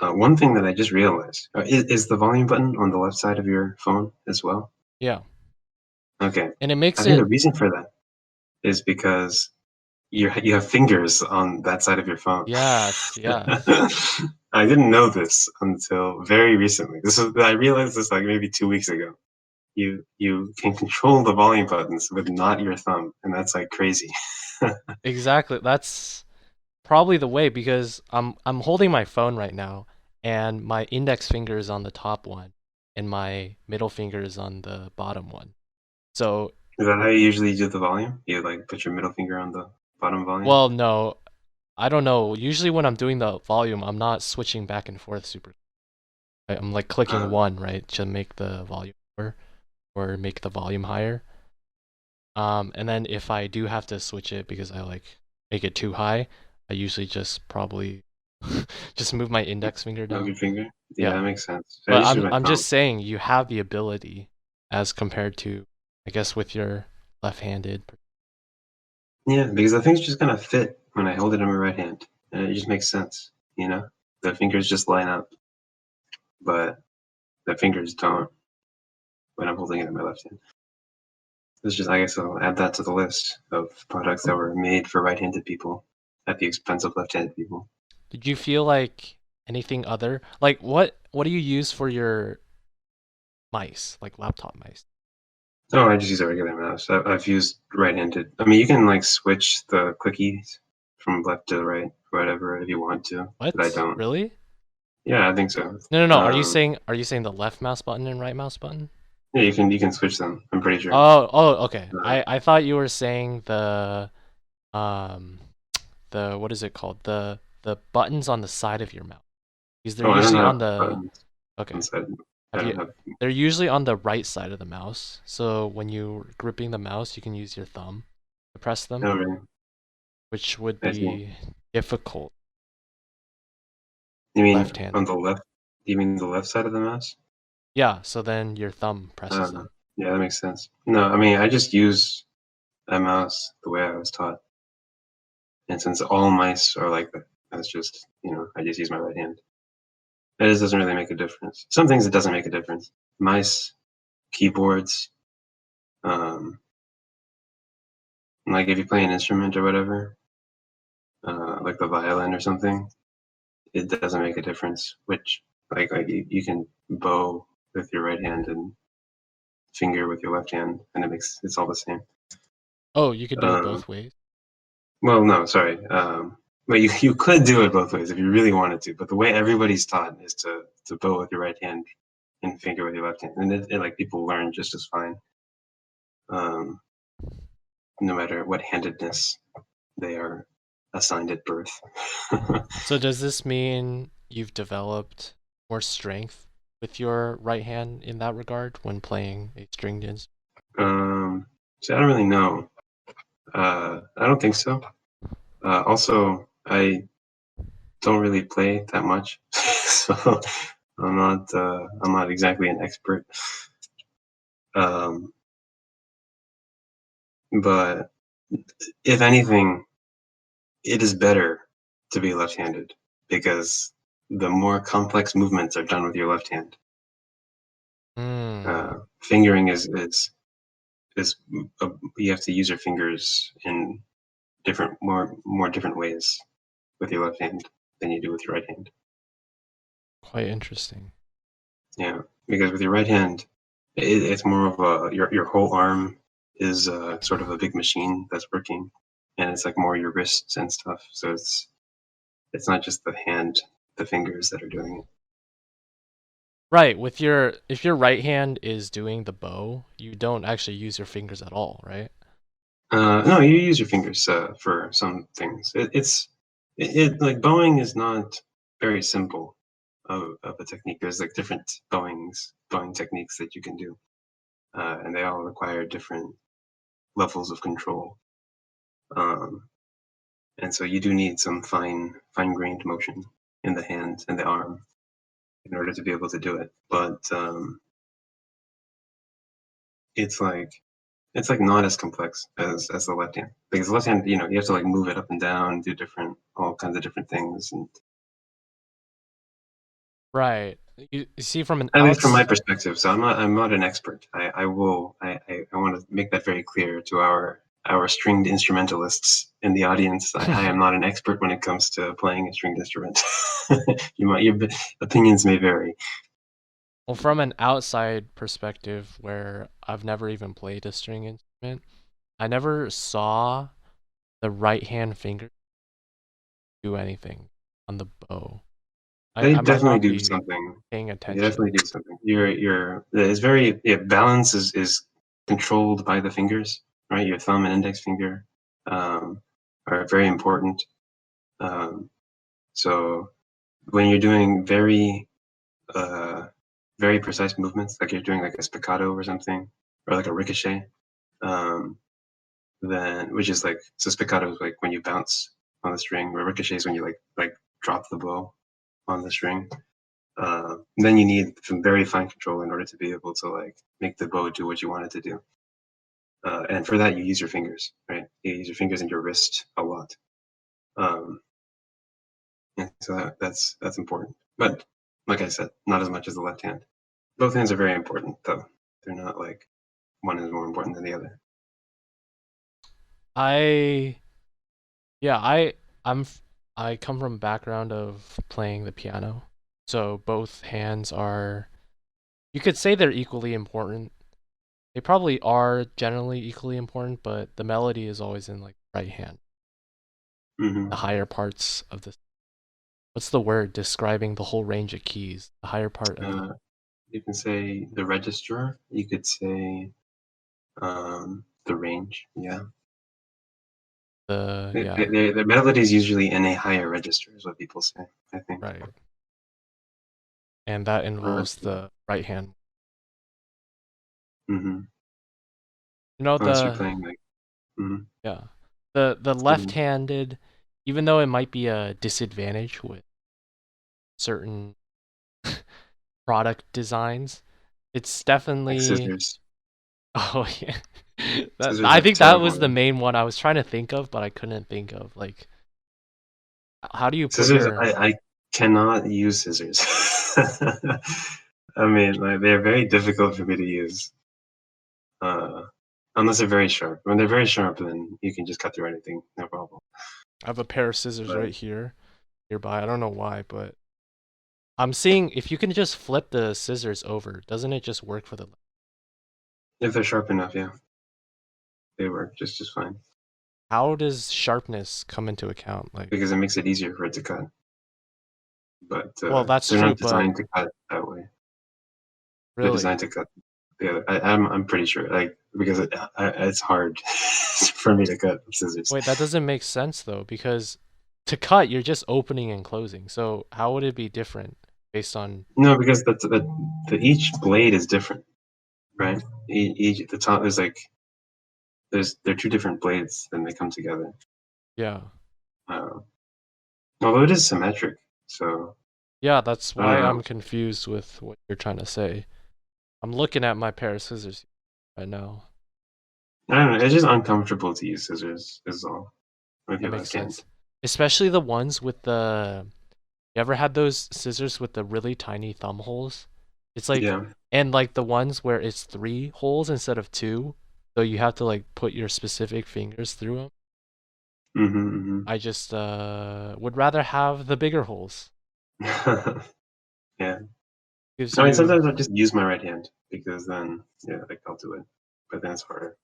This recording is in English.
One thing that I just realized is the volume button on the left side of your phone as well. Yeah. Okay, And it I makes think the it reason for that is because you have fingers on that side of your phone. yes, yes. I didn't know this until very recently. I realized this like maybe 2 weeks ago. You can control the volume buttons with not your thumb, and that's like crazy. Exactly. That's probably the way because I'm holding my phone right now and my index finger is on the top one and my middle finger is on the bottom one. So, Is that how you usually do the volume? You like put your middle finger on the bottom volume? well, no, I don't know. Usually when I'm doing the volume, I'm not switching back and forth super. I'm like clicking Uh, one, right, to make the volume lower or make the volume higher. And then if I do have to switch it because I like make it too high, I usually just probably just move my index finger move down. your finger? Yeah, Yeah. that makes sense. I But usually I'm do my I'm thumb. just saying you have the ability as compared to I guess with your left-handed. Yeah, because the things just kind of fit when I hold it in my right hand, and it just makes sense. You know, the fingers just line up, but the fingers don't when I'm holding it in my left hand. It's just, I guess I'll add that to the list of products that were made for right-handed people at the expense of left-handed people. Did you feel like anything other? Like what do you use for your mice, like laptop mice? Oh, I just use a regular mouse. I've used right-handed. I mean, you can like switch the clickies from left to right, or whatever, if you want to, but I What? don't. Really? Yeah, I think so. No, no, no. Um, Are you saying the left mouse button and right mouse button? yeah, you can switch them. I'm pretty sure. Oh, oh, okay. Uh, I thought you were saying um the what is it called? The buttons on the side of your mouse. Because they're oh, I don't usually have on the buttons okay. inside. I Have you don't have. they're usually on the right side of the mouse. So when you're gripping the mouse, you can use your thumb to press them, No, really. which would I see. be difficult You mean on left-handed. the left? You mean the left side of the mouse? Yeah, so then your thumb presses Uh, them. yeah, that makes sense. No, I mean I just use a mouse the way I was taught, and since all mice are like that, that's just I just use my right hand. It just doesn't really make a difference. Some things it doesn't make a difference. Mice, keyboards, um, like if you play an instrument or whatever, like the violin or something, it doesn't make a difference. Which like you can bow with your right hand and finger with your left hand, and it's all the same. Oh, you could do it Um, both ways. well, no, sorry. But you could do it both ways if you really wanted to. But the way everybody's taught is to bow with your right hand and finger with your left hand, and like people learn just as fine, um, no matter what handedness they are assigned at birth. So does this mean you've developed more strength with your right hand in that regard when playing a stringed instrument? So I don't really know. I don't think so. Also, I don't really play that much, so I'm not exactly an expert. Um, but if anything, it is better to be left-handed because the more complex movements are done with your left hand. Hmm. Fingering is you have to use your fingers in more different ways with your left hand than you do with your right hand. Quite interesting. Yeah, because with your right hand, it's more of your whole arm is sort of a big machine that's working, and it's like more your wrists and stuff. So it's not just the hand, the fingers that are doing it. Right, with your if your right hand is doing the bow, you don't actually use your fingers at all, right? No, you use your fingers for some things. Like bowing is not very simple of a technique. There's like different bowing techniques that you can do, and they all require different levels of control. Um, and so you do need some fine-grained motion in the hand and the arm in order to be able to do it. But it's like it's like not as complex as the left hand because the left hand, you have to like move it up and down, do different all kinds of different things, and Right. You see from an At least from my outs perspective. So I'm not an expert. I want to make that very clear to our stringed instrumentalists in the audience. I am not an expert when it comes to playing a stringed instrument. Your opinions may vary. well, from an outside perspective where I've never even played a string instrument, I never saw the right hand finger do anything on the bow. They I might definitely not do be something. paying They attention. definitely do something. It's very, yeah, balance is controlled by the fingers, right? Your thumb and index finger um, are very important. Um, so when you're doing uh, very precise movements, like you're doing like a spiccato or something, or like a ricochet, um, then which is like, so spiccato is like when you bounce on the string, or ricochet is when you like drop the bow on the string. Then you need some very fine control in order to be able to like make the bow do what you want it to do. And for that, you use your fingers, right? You use your fingers and your wrist a lot. Um, and so that's important. But like I said, not as much as the left hand. Both hands are very important, though. They're not like one is more important than the other. I yeah, I come from a background of playing the piano. So both hands are, you could say they're equally important. They probably are generally equally important, but the melody is always in like right hand. The Hmm. higher parts of the, what's the word describing the whole range of keys? The higher part of the Uh, you can say the register. You could say the range. Yeah, yeah, the melody is usually in a higher register, is what people say. I think. right. And that Uh, involves the right hand. hmm. You know Unless you're the playing like. Mhm. yeah. The Mhm. left-handed, even though it might be a disadvantage with certain product designs, it's Like definitely scissors. oh yeah. That Scissors I are think that was the terrible. main one I was trying to think of, but I couldn't think of. Like, how do you put Scissors, your I cannot use scissors. I mean, like they're very difficult for me to use. Uh, unless they're very sharp. When they're very sharp, then you can just cut through anything, no problem. I have a pair of scissors But right here nearby. I don't know why, but I'm seeing if you can just flip the scissors over, doesn't it just work for the if they're sharp enough, yeah, they work just fine how does sharpness come into account? Like, because it makes it easier for it to cut. But well, that's they're true, not but designed to cut that way. They're really, designed to cut the other. I'm pretty sure, like because it's hard for me to cut with scissors. wait, that doesn't make sense though, because to cut, you're just opening and closing. So how would it be different based on, No, because the each blade is different, right? Each the top is like they're two different blades, and they come together. yeah. Uh, Although it is symmetric, so Yeah, that's I don't why I'm know. confused with what you're trying to say. I'm looking at my pair of scissors right now. I don't know. It's just uncomfortable to use scissors. Is all with That your makes left hand. sense. Especially the ones with the, you ever had those scissors with the really tiny thumb holes? It's like, Yeah. and like the ones where it's 3 holes instead of 2, so you have to like put your specific fingers through them. Mm-hmm. I just would rather have the bigger holes. Mm-hmm. Yeah. Gives I mean, you, sometimes I just use my right hand because then, yeah, like I'll do it. But then it's harder.